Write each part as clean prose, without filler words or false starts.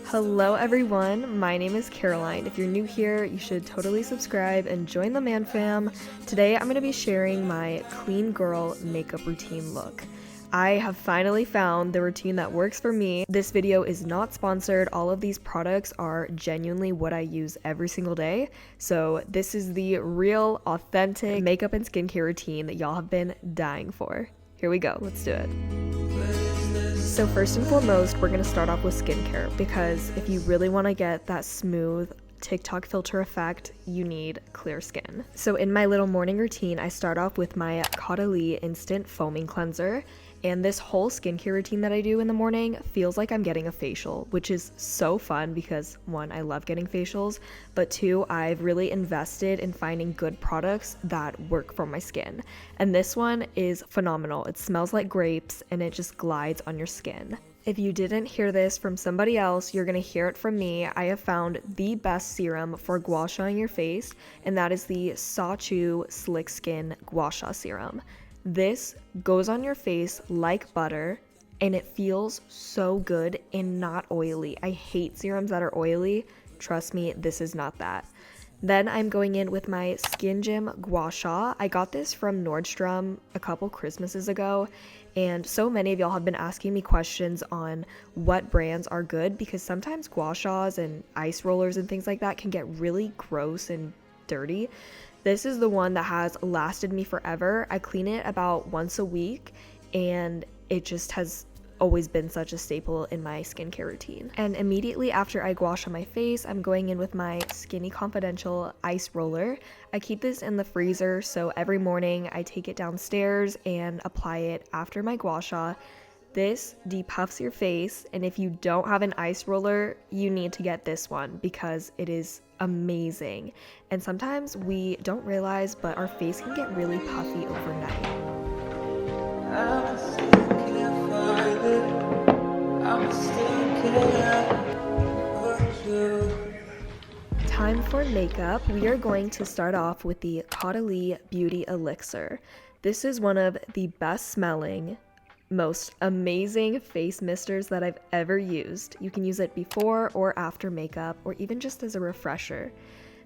Hello everyone, my name is Caroline. If you're new here, you should totally subscribe and join the Man Fam. Today I'm going to be sharing my clean girl makeup routine look. I have finally found the routine that works for me. This video is not sponsored. All of these products are genuinely what I use every single day. So this is the real, authentic makeup and skincare routine that y'all have been dying for. Here we go, let's do it. So first and foremost, we're going to start off with skincare because if you really want to get that smooth TikTok filter effect, you need clear skin. So in my little morning routine, I start off with my caro instant foaming cleanser. And this whole skincare routine that I do in the morning feels like I'm getting a facial, which is so fun because one, I love getting facials, but two, I've really invested in finding good products that work for my skin. And this one is phenomenal. It smells like grapes and it just glides on your skin. If you didn't hear this from somebody else, you're going to hear it from me. I have found the best serum for gua sha your face, and that is the Sachu Slick Skin Gua Sha Serum. This goes on your face like butter, and it feels so good and not oily. I hate serums that are oily. Trust me, this is not that. Then I'm going in with my Skin Gym Gua Sha. I got this from Nordstrom a couple Christmases ago, and so many of y'all have been asking me questions on what brands are good because sometimes gua shas and ice rollers and things like that can get really gross and dirty. This is the one that has lasted me forever. I clean it about once a week, and it just has always been such a staple in my skincare routine. And immediately after I gua sha my face, I'm going in with my Skinny Confidential Ice Roller. I keep this in the freezer, so every morning I take it downstairs and apply it after my gua sha. This depuffs your face, and if you don't have an ice roller, you need to get this one because it is amazing. And sometimes we don't realize, but our face can get really puffy overnight. Time for makeup. We are going to start off with the caro Beauty Elixir. This is one of the best smelling, most amazing face misters that I've ever used. You can use it before or after makeup, or even just as a refresher.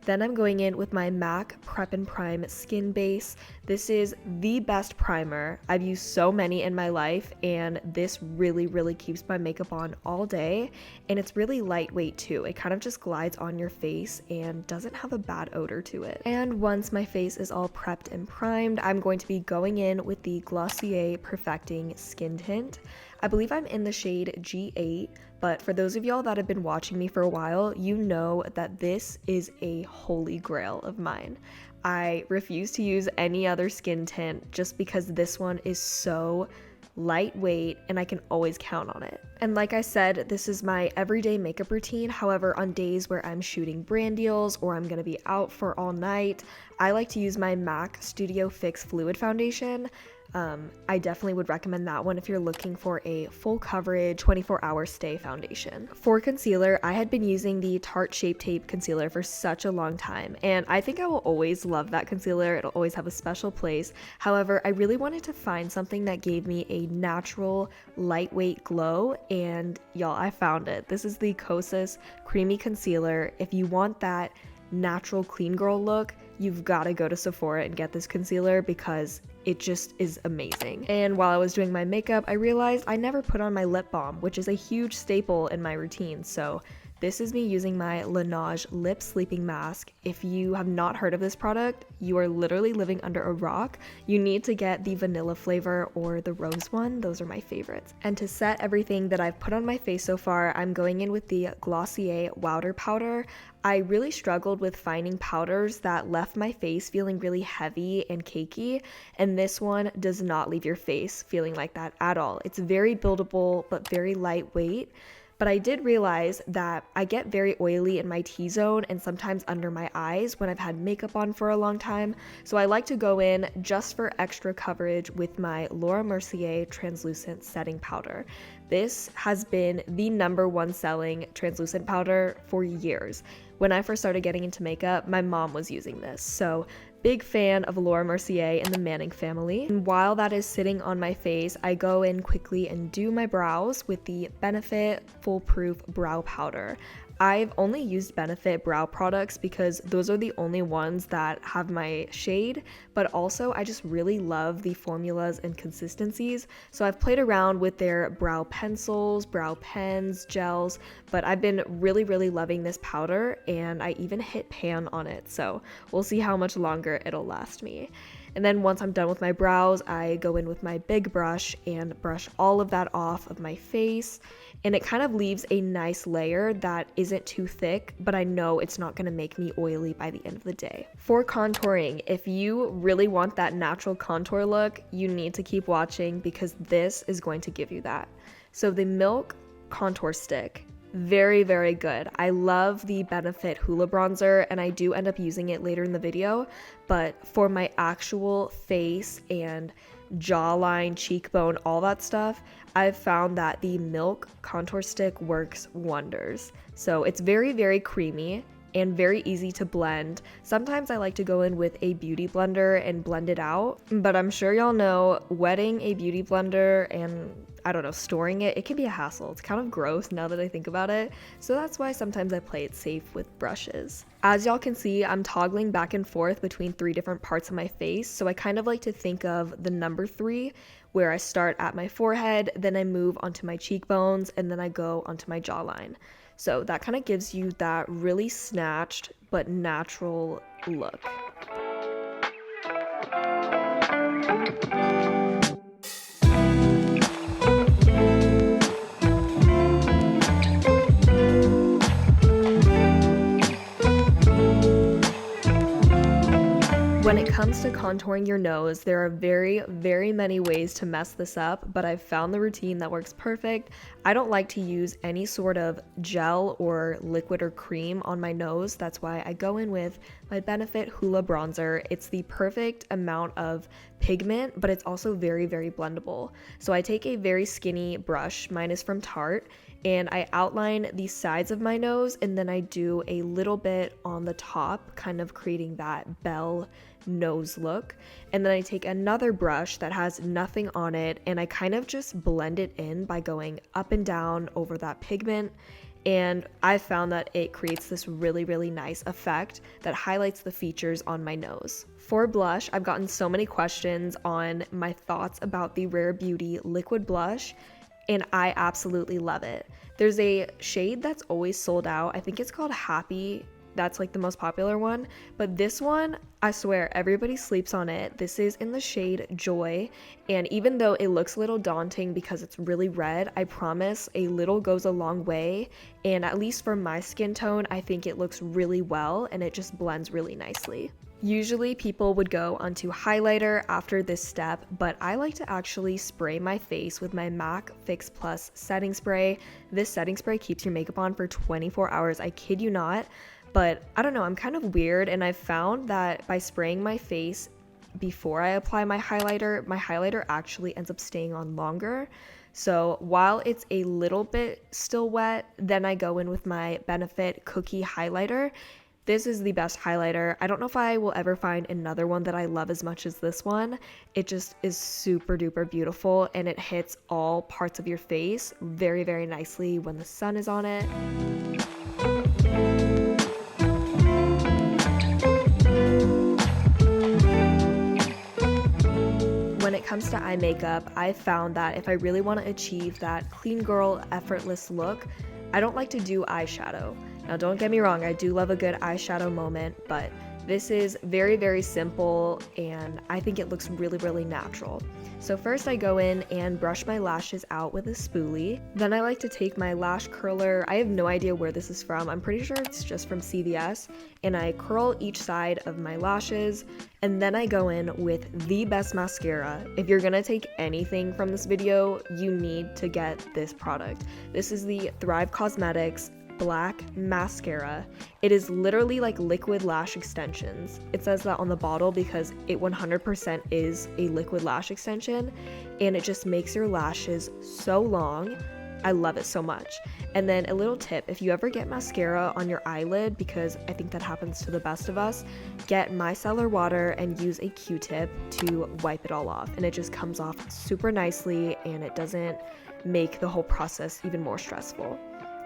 Then I'm going in with my MAC Prep and Prime Skin Base. This is the best primer. I've used so many in my life, and this really keeps my makeup on all day. And it's really lightweight too. It kind of just glides on your face and doesn't have a bad odor to it. And once my face is all prepped and primed, I'm going to be going in with the Glossier Perfecting Skin Tint. I believe I'm in the shade G8, but for those of y'all that have been watching me for a while, you know that this is a holy grail of mine. I refuse to use any other skin tint just because this one is so lightweight and I can always count on it. And like I said, this is my everyday makeup routine. However, on days where I'm shooting brand deals or I'm gonna be out for all night, I like to use my MAC Studio Fix Fluid Foundation. I definitely would recommend that one if you're looking for a full coverage 24-hour stay foundation. For concealer, I had been using the Tarte Shape Tape concealer for such a long time, and I think I will always love that concealer. It'll always have a special place. However, I really wanted to find something that gave me a natural, lightweight glow, and y'all, I found it. This is the Kosas Creamy Concealer. If you want that natural clean girl look, you've got to go to Sephora and get this concealer because it just is amazing. And while I was doing my makeup, I realized I never put on my lip balm, which is a huge staple in my routine. So this is me using my Laneige Lip Sleeping Mask. If you have not heard of this product, you are literally living under a rock. You need to get the vanilla flavor or the rose one. Those are my favorites. And to set everything that I've put on my face so far, I'm going in with the Glossier Wowder Powder. I really struggled with finding powders that left my face feeling really heavy and cakey, and this one does not leave your face feeling like that at all. It's very buildable, but very lightweight. But I did realize that I get very oily in my T-zone and sometimes under my eyes when I've had makeup on for a long time. So I like to go in just for extra coverage with my Laura Mercier Translucent Setting Powder. This has been the #1 selling translucent powder for years. When I first started getting into makeup, my mom was using this. So Big fan of Laura Mercier and the Manning family. And while that is sitting on my face, I go in quickly and do my brows with the Benefit Foolproof Brow Powder. I've only used Benefit brow products because those are the only ones that have my shade, but also I just really love the formulas and consistencies. So I've played around with their brow pencils, brow pens, gels, but I've been really loving this powder, and I even hit pan on it. So we'll see how much longer it'll last me. And then once I'm done with my brows, I go in with my big brush and brush all of that off of my face. And it kind of leaves a nice layer that isn't too thick, but I know it's not going to make me oily by the end of the day. For contouring, if you really want that natural contour look, you need to keep watching because this is going to give you that. So the Milk Contour Stick. Very good. I love the Benefit Hoola Bronzer, and I do end up using it later in the video, but for my actual face and jawline, cheekbone, all that stuff, I've found that the Milk Contour Stick works wonders. So it's very creamy and very easy to blend. Sometimes I like to go in with a beauty blender and blend it out, but I'm sure y'all know wetting a beauty blender and storing it can be a hassle. It's kind of gross now that I think about it. So that's why sometimes I play it safe with brushes. As y'all can see, I'm toggling back and forth between 3 different parts of my face. So I kind of like to think of the number 3, where I start at my forehead, then I move onto my cheekbones, and then I go onto my jawline. So that kind of gives you that really snatched but natural look. When it comes to contouring your nose, there are very many ways to mess this up, but I've found the routine that works perfect. I don't like to use any sort of gel or liquid or cream on my nose. That's why I go in with my Benefit Hoola Bronzer. It's the perfect amount of pigment, but it's also very blendable. So I take a very skinny brush, mine is from Tarte, and I outline the sides of my nose, and then I do a little bit on the top, kind of creating that bell nose look. And then I take another brush that has nothing on it, and I kind of just blend it in by going up and down over that pigment. And I found that it creates this really nice effect that highlights the features on my nose. For blush, I've gotten so many questions on my thoughts about the Rare Beauty liquid blush, and I absolutely love it. There's a shade that's always sold out. I think it's called Happy. That's like the most popular one, but this one, I swear everybody sleeps on it. This is in the shade Joy, and even though it looks a little daunting because it's really red, I promise a little goes a long way, and at least for my skin tone, I think it looks really well and it just blends really nicely. Usually people would go onto highlighter after this step, but I like to actually spray my face with my MAC Fix Plus setting spray. This setting spray keeps your makeup on for 24 hours, I kid you not. But I don't know, I'm kind of weird, and I've found that by spraying my face before I apply my highlighter actually ends up staying on longer. So while it's a little bit still wet, then I go in with my Benefit Cookie Highlighter. This is the best highlighter. I don't know if I will ever find another one that I love as much as this one. It just is super duper beautiful, and it hits all parts of your face very nicely when the sun is on it. When it comes to eye makeup, I've found that if I really want to achieve that clean girl, effortless look, I don't like to do eyeshadow. Now don't get me wrong, I do love a good eyeshadow moment, but this is very simple, and I think it looks really natural. So first I go in and brush my lashes out with a spoolie. Then I like to take my lash curler. I have no idea where this is from. I'm pretty sure it's just from CVS. And I curl each side of my lashes. And then I go in with the best mascara. If you're gonna take anything from this video, you need to get this product. This is the Thrive Cosmetics Black Mascara. It is literally like liquid lash extensions. It says that on the bottle because it 100% is a liquid lash extension, and it just makes your lashes so long, I love it so much. And then a little tip, if you ever get mascara on your eyelid, because I think that happens to the best of us, get micellar water and use a Q-tip to wipe it all off. And it just comes off super nicely and it doesn't make the whole process even more stressful.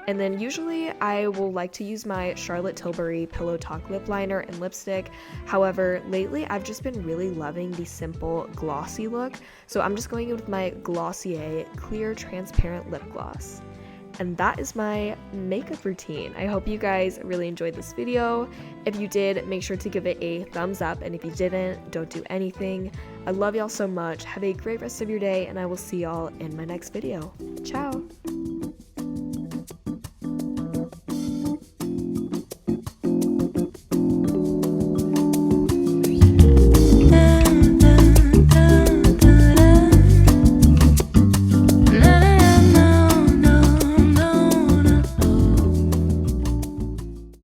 And then usually I will like to use my Charlotte Tilbury Pillow Talk lip liner and lipstick. However, lately I've just been really loving the simple glossy look. So I'm just going in with my Glossier Clear Transparent Lip Gloss. And that is my makeup routine. I hope you guys really enjoyed this video. If you did, make sure to give it a thumbs up. And if you didn't, don't do anything. I love y'all so much. Have a great rest of your day and I will see y'all in my next video. Ciao!